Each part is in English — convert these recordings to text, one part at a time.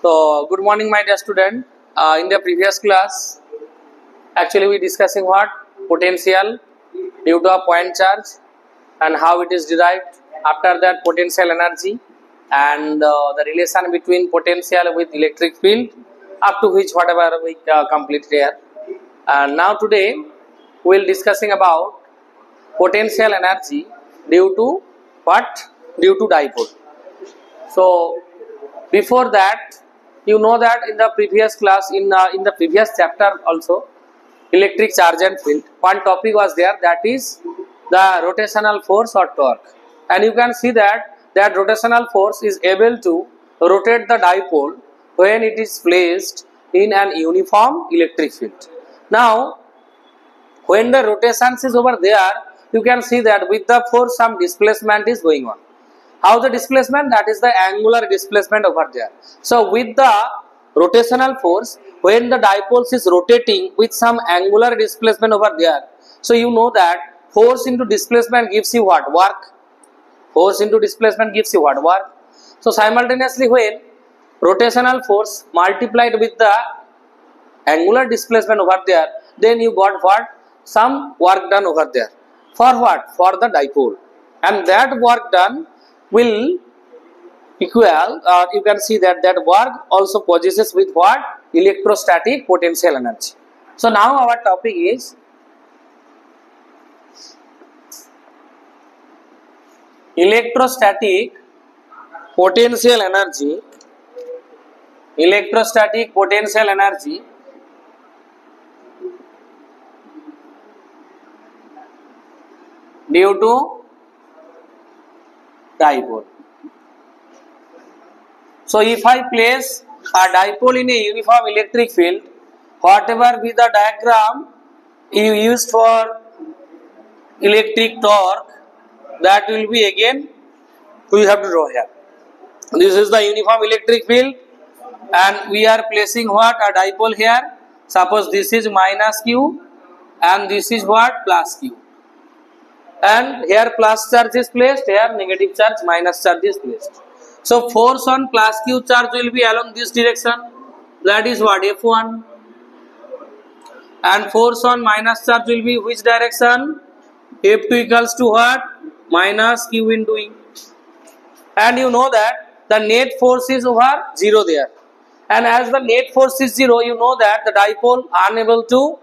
So, good morning, my dear student. In the previous class, actually we discussing what potential due to a point charge and how it is derived. After that, potential energy and the relation between potential with electric field, up to which whatever we complete here. And now today we will discussing about potential energy due to what? Due to dipole. So before that, you know that in the previous class, in the previous chapter also, electric charge and field, one topic was there, that is the rotational force or torque, and you can see that rotational force is able to rotate the dipole when it is placed in an uniform electric field. Now when the rotation is over there, you can see that with the force some displacement is going on. How the displacement? That is the angular displacement over there. So with the rotational force, when the dipole is rotating with some angular displacement over there, so you know that force into displacement gives you what? Work. Force into displacement gives you what? Work. So simultaneously when rotational force multiplied with the angular displacement over there, then you got what? Some work done over there. For what? For the dipole. And that work done will equal, you can see that work also possesses with what? Electrostatic potential energy. So now our topic is electrostatic potential energy. Electrostatic potential energy due to dipole. So if I place a dipole in a uniform electric field, whatever be the diagram you used for electric torque, that will be again we have to draw here. This is the uniform electric field and we are placing what? A dipole here. Suppose this is minus Q and this is what? Plus Q. And here plus charge is placed, here negative charge, minus charge is placed. So force on plus Q charge will be along this direction, that is what? F1. And force on minus charge will be which direction? F2 equals to what? Minus Q into E. And you know that the net force is over 0 there. And as the net force is 0, you know that the dipole unable to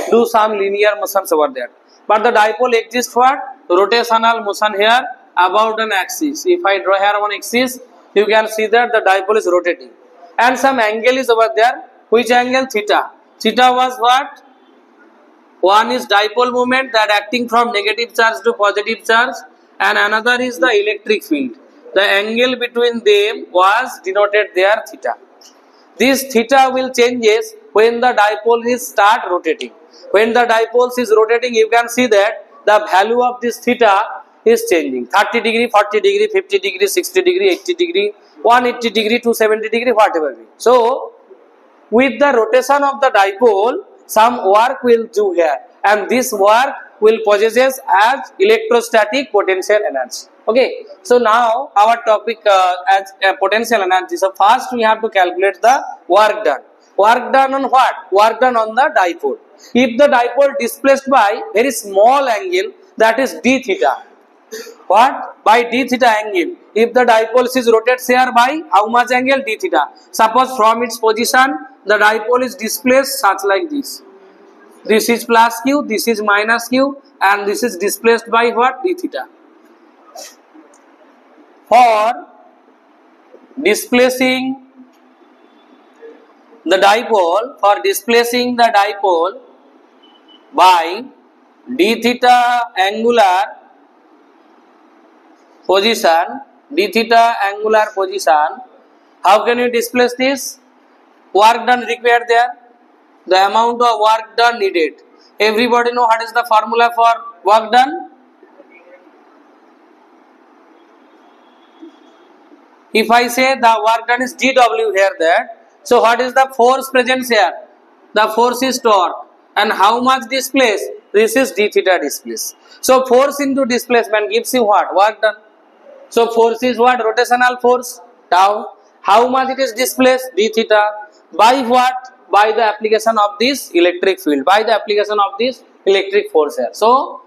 do some linear motions over there. But the dipole exists for rotational motion here about an axis. If I draw here one axis, you can see that the dipole is rotating. And some angle is over there. Which angle? Theta. Theta was what? One is dipole moment that acting from negative charge to positive charge, and another is the electric field. The angle between them was denoted there theta. This theta will changes when the dipole is start rotating. When the dipole is rotating, you can see that the value of this theta is changing. 30 degree, 40 degree, 50 degree, 60 degree, 80 degree, 180 degree, 270 degree, whatever. So, with the rotation of the dipole, some work will do here. And this work will possesses as electrostatic potential energy. Okay. So, now our topic as potential energy. So, first we have to calculate the work done. Work done on what? Work done on the dipole. If the dipole displaced by very small angle, that is d theta. What? By d theta angle. If the dipole is rotated here by how much angle? D theta. Suppose from its position, the dipole is displaced such like this. This is plus Q, this is minus Q, and this is displaced by what? D theta. For displacing the dipole, by d theta angular position, how can you displace this? Work done required there, the amount of work done needed. Everybody know what is the formula for work done? If I say the work done is dW here there, so what is the force present here? The force is torque. And how much displaced? This is d theta displaced. So force into displacement gives you what? Work done. So force is what? Rotational force, tau. How much it is displaced? D theta. By what? By the application of this electric field, by the application of this electric force here. So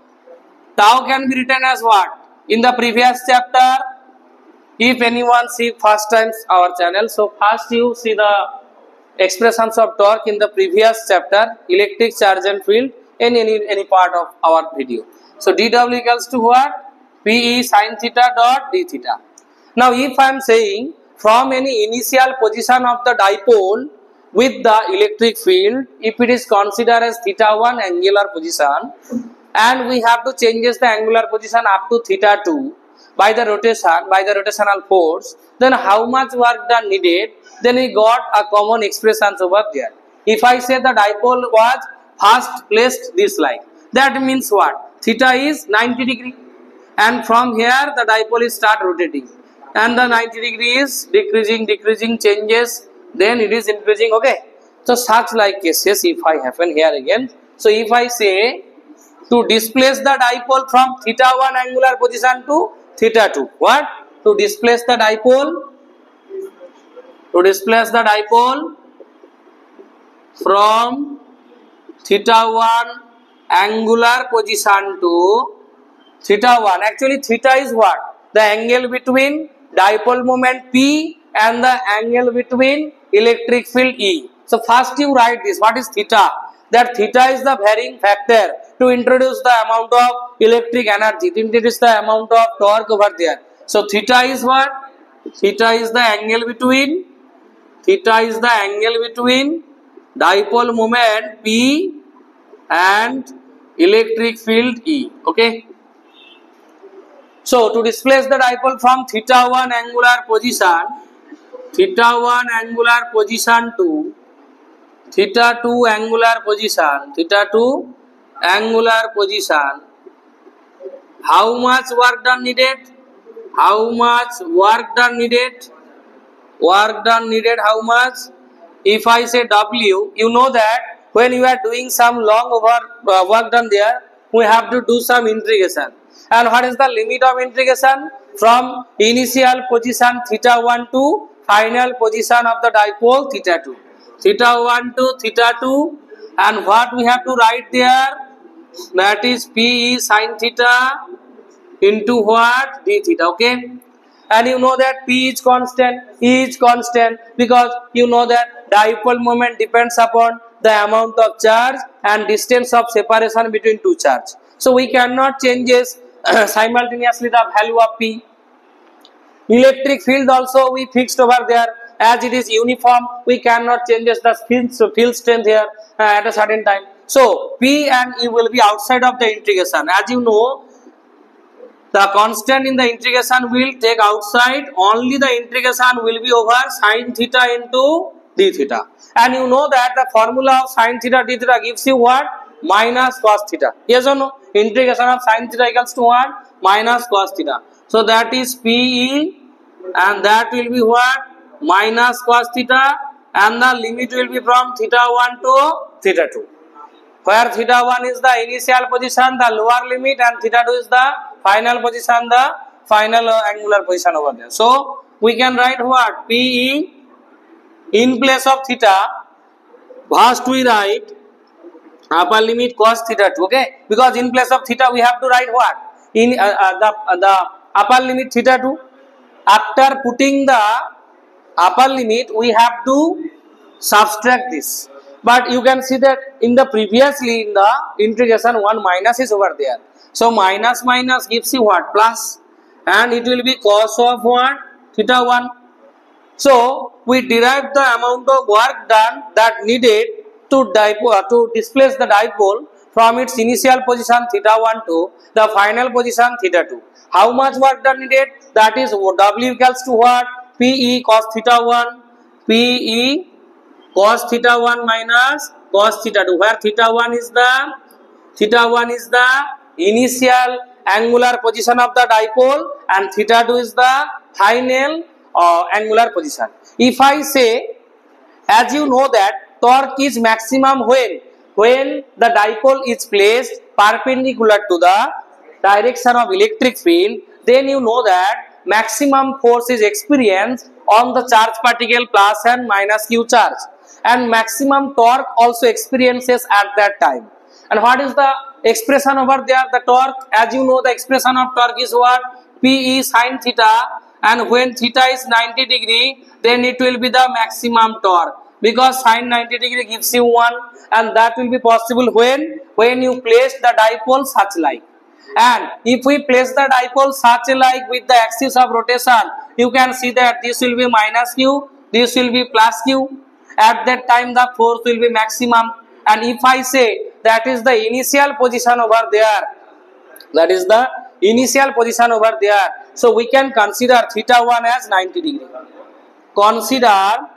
tau can be written as what? In the previous chapter, if anyone see first times our channel, so first you see the expressions of torque in the previous chapter, electric charge and field, in any part of our video. So dW equals to what? PE sin theta dot d theta. Now if I am saying from any initial position of the dipole with the electric field, if it is considered as theta 1 angular position, and we have to change the angular position up to theta 2 by the rotation, by the rotational force, then how much work done needed? Then we got a common expression over there. If I say the dipole was first placed this line, that means what? Theta is 90 degree, and from here the dipole is start rotating, and the 90 degree is decreasing, changes, then it is increasing. Okay, so such like cases if I happen here again. So if I say to displace the dipole from theta 1 angular position to theta 2, what? To displace the dipole, from theta 1 angular position to theta 1. Actually theta is what? The angle between dipole moment P and the angle between electric field E. So first you write this. What is theta? That theta is the varying factor to introduce the amount of electric energy, to introduce the amount of torque over there. So theta is what? Theta is the angle between dipole moment P and electric field E. Okay. So to displace the dipole from theta 1 angular position to theta 2 angular position, how much work done needed? How much? If I say W, you know that when you are doing some long work done there, we have to do some integration. And what is the limit of integration? From initial position theta 1 to final position of the dipole theta 2. Theta 1 to theta 2, and what we have to write there? That is PE sin theta into what? D theta. Okay. And you know that P is constant, E is constant, because you know that dipole moment depends upon the amount of charge and distance of separation between two charges. So we cannot change simultaneously the value of P. Electric field also we fixed over there, as it is uniform, we cannot change the field strength here at a certain time. So P and E will be outside of the integration. As you know, the constant in the integration will take outside, only the integration will be over sin theta into d theta. And you know that the formula of sin theta d theta gives you what? Minus cos theta. Yes or no? Integration of sin theta equals to what? Minus cos theta. So that is PE, and that will be what? Minus cos theta, and the limit will be from theta 1 to theta 2. Where theta 1 is the initial position, the lower limit, and theta 2 is the final position, the final angular position over there. So we can write what? PE in place of theta. First we write upper limit cos theta 2. Okay, because in place of theta we have to write what? In the upper limit theta 2. After putting the upper limit, we have to subtract this. But you can see that in the previously in the integration one minus is over there. So minus gives you what? Plus, and it will be cos of what? Theta 1. So we derive the amount of work done that needed to displace the dipole from its initial position theta 1 to the final position theta 2. How much work done needed? That is W equals to what? PE cos theta 1, PE cos theta 1 minus cos theta 2, where theta 1 is the initial angular position of the dipole and theta 2 is the final angular position. If I say, as you know that torque is maximum when the dipole is placed perpendicular to the direction of electric field, then you know that maximum force is experienced on the charge particle plus and minus q charge, and maximum torque also experiences at that time. And what is the expression over there? The torque, as you know, the expression of torque is what? P is sin theta, and when theta is 90 degree, then it will be the maximum torque, because sin 90 degree gives you 1, and that will be possible when you place the dipole such like. And if we place the dipole such like with the axis of rotation, you can see that this will be minus q, this will be plus q. At that time the force will be maximum. And if I say that is the initial position over there, that is the initial position over there, so we can consider theta 1 as 90 degree. Consider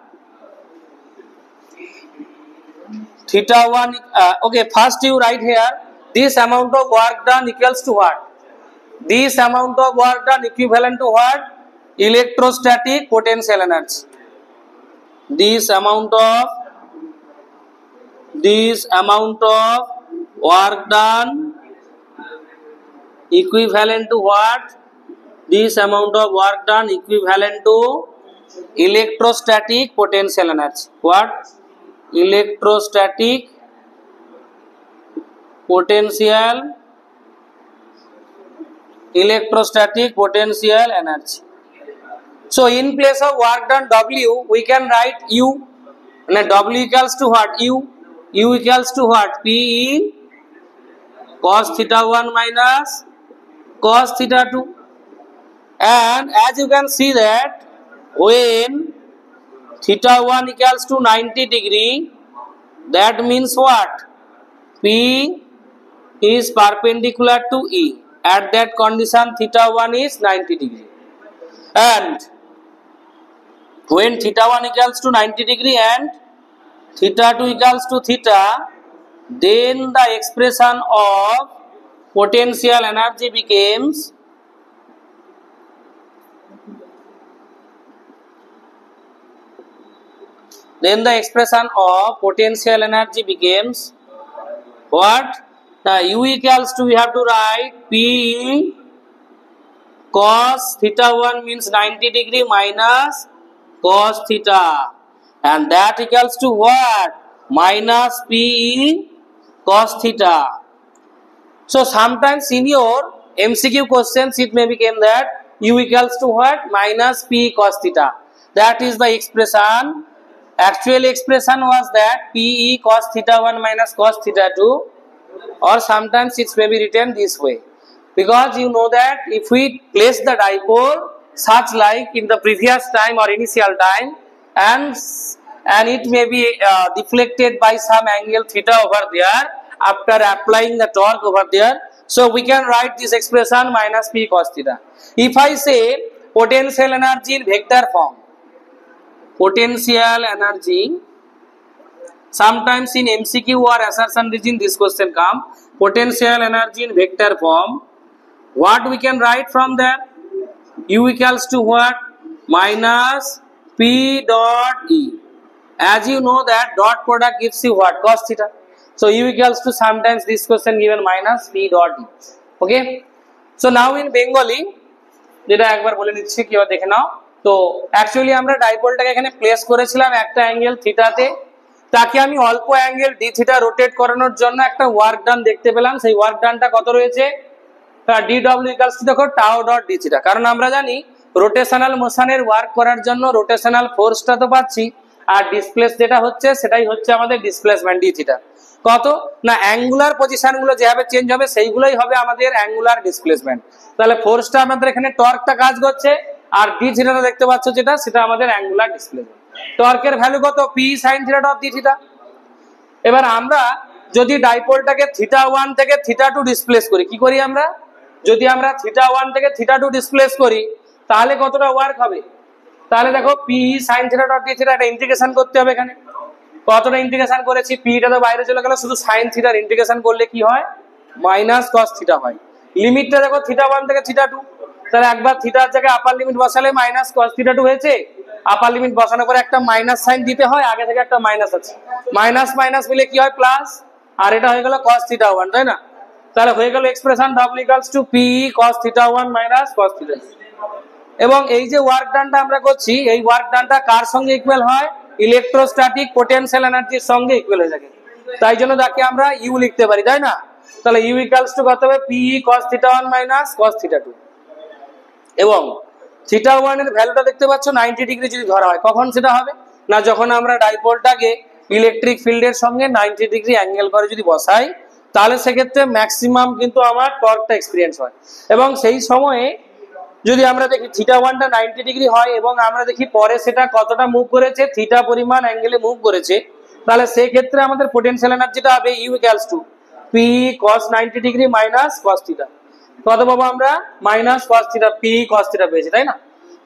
theta 1, okay, first you write here, this amount of work done equals to what? This amount of work done equivalent to what? Electrostatic potential energy. This amount of work done equivalent to what? This amount of work done equivalent to electrostatic potential energy. What? Electrostatic potential energy. So in place of work done W, we can write U, and W equals to what? U equals to what? P cos theta 1 minus cos theta 2. And as you can see that when theta 1 equals to 90 degree, that means what? P is perpendicular to E. At that condition theta 1 is 90 degree. And when theta 1 equals to 90 degree and theta 2 equals to theta, then the expression of potential energy becomes what? Now U equals to, we have to write P cos theta 1 means 90 degree minus cos theta, and that equals to what? Minus P cos theta. So sometimes in your MCQ questions it may become that U equals to what? Minus P cos theta. That is the expression. Actual expression was that P cos theta 1 minus cos theta 2, or sometimes it may be written this way, because you know that if we place the dipole such like in the previous time or initial time, and it may be deflected by some angle theta over there after applying the torque over there, so we can write this expression minus P cos theta. If I say potential energy in vector form, potential energy, sometimes in MCQ or assertion region this question come, potential energy in vector form, what we can write from there? U equals to what? Minus P dot E. As you know that dot product gives you what? Cos theta. So U equals to, sometimes this question given minus P dot E. Okay. So now in Bengali, যেটা একবার বলে নিচ্ছি কি আর দেখে নাও। তো actually আমরা ডাইপোলটাকে এখানে place করেছিলাম একটা অ্যাঙ্গেল থিটাতে, তাকে আমি অল্প অ্যাঙ্গেল ডি থিটা রোটেট করানোর জন্য একটা ওয়ার্ক ডান দেখতে পেলাম। সেই ওয়ার্ক ডানটা কত রয়েছে? DW ইকুয়ালস টু দেখো টাও ডট ডি থিটা, কারণ আমরা জানি রোটেশনাল মোশনের ওয়ার্ক করার জন্য রোটেশনাল ফোর্সটা তো পাচ্ছি, আর ডিসপ্লেস যেটা হচ্ছে সেটাই হচ্ছে আমাদের ডিসপ্লেসমেন্ট ডি থিটা। কত না অ্যাঙ্গুলার পজিশনগুলো যেভাবে চেঞ্জ হবে সেইগুলোই হবে আমাদের অ্যাঙ্গুলার ডিসপ্লেসমেন্ট। তাহলে ফোর্সটা আমাদের এখানে টর্কটা কাজ করছে, আর ডি থিটাটা দেখতে পাচ্ছ যেটা, সেটা আমাদের অ্যাঙ্গুলার ডিসপ্লেসমেন্ট। টর্কের ভ্যালু কত? P sine theta dot D theta. এবার আমরা যদি ডাইপোলটাকে থিটা 1 থেকে থিটা 2 ডিসপ্লেস করি, কি করি আমরা? যদি আমরা থিটা 1 থেকে থিটা 2 ডিসপ্লেস করি তাহলে কতটা ওয়ার্ক হবে? তাহলে দেখো P sine theta dot D theta, এটা ইন্টিগ্রেশন করতে হবে। এখানে কতটা ইন্টিগ্রেশন করেছি? পিটা তো বাইরে চলে গেল, শুধু সাইন থিটার ইন্টিগ্রেশন করলে কি হয়? মাইনাস কস থিটা হয়। লিমিটটা দেখো থিটা 1 থেকে থিটা 2, তাহলে একবার থিটার জায়গায় আপার লিমিট বসালে মাইনাস কস থিটা 2 হয়েছে। আপার লিমিট বসানোর পরে একটা মাইনাস সাইন দিতে হয়, আগে থেকে একটা মাইনাস আছে, মাইনাস মাইনাস মিলে কি হয়? প্লাস, আর এটা হয়ে গেল কস থিটা 1, তাই না? তাহলে হয়ে গেল expression W equals to P cos theta 1 minus cos theta 2। এবং এই যে ওয়ার্ক ডানটা আমরা করছি এই ওয়ার্ক ডানটা কার সঙ্গে ইকুয়াল হয়, ইলেকট্রোস্ট্যাটিক পোটেনশিয়াল এনার্জির সঙ্গে ইকুয়াল হয়ে থাকে, তাই জন্য তাকে আমরা ইউ লিখতে পারি, তাই না? তাহলে ইউ ইকুয়ালস টু কত হবে, পি cos θ1 মাইনাস cos θ2, এবং θ1 এর ভ্যালুটা দেখতে পাচ্ছ 90 ডিগ্রি যদি ধরা হয়, কখন সেটা হবে না, যখন আমরা ডাইপোলটাকে ইলেকট্রিক ফিল্ডের সঙ্গে 90 ডিগ্রি অ্যাঙ্গেল করে যদি বসাই, তাহলে সেক্ষেত্রে ম্যাক্সিমাম কিন্তু আমার টর্কটা এক্সপিরিয়েন্স হয়। এবং সেই সময়ে যদি আমরা দেখি θ1টা 90 ডিগ্রি হয় এবং আমরা দেখি পরে সেটা কতটা মুভ করেছে, থিটা পরিমাণ অ্যাঙ্গেলে মুভ করেছে, তাহলে সেই ক্ষেত্রে আমাদের পোটেনশিয়াল এনার্জিটা হবে U equals to P cos 90 degree minus cos θ, কত পাবো আমরা, মাইনাস cos θ, পি cos θ পেয়েছি, তাই না?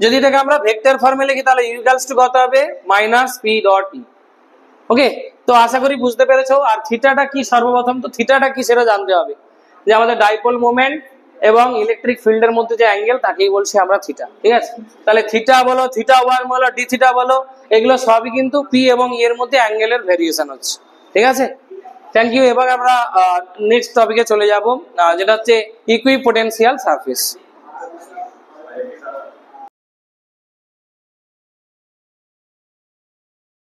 যদি এটাকে আমরা ভেক্টর ফর্মে লিখি তাহলে ইউ ইকুয়ালস টু কত হবে, মাইনাস পি ডট ই। ওকে, তো আশা করি বুঝতে পেরেছো। আর থিটাটা কি, সর্বপ্রথম তো থিটাটা কি সেটা জানতে হবে, যে আমাদের ডাইপোল মোমেন্ট এবং ইলেকট্রিক ফিল্ডের মধ্যে যে অ্যাঙ্গেল তাকেই বলছি আমরা থিটা, ঠিক আছে? তাহলে থিটা বলো, θ1 বলো, ডি থিটা বলো, এগুলো সবই কিন্তু পি এবং ই এর মধ্যে অ্যাঙ্গেলের ভেরিয়েশন হচ্ছে, ঠিক আছে? Thank you. এবার আমরা নেক্সট টপিকে চলে যাব, যেটা হচ্ছে ইকুইপোটেনশিয়াল সারফেস।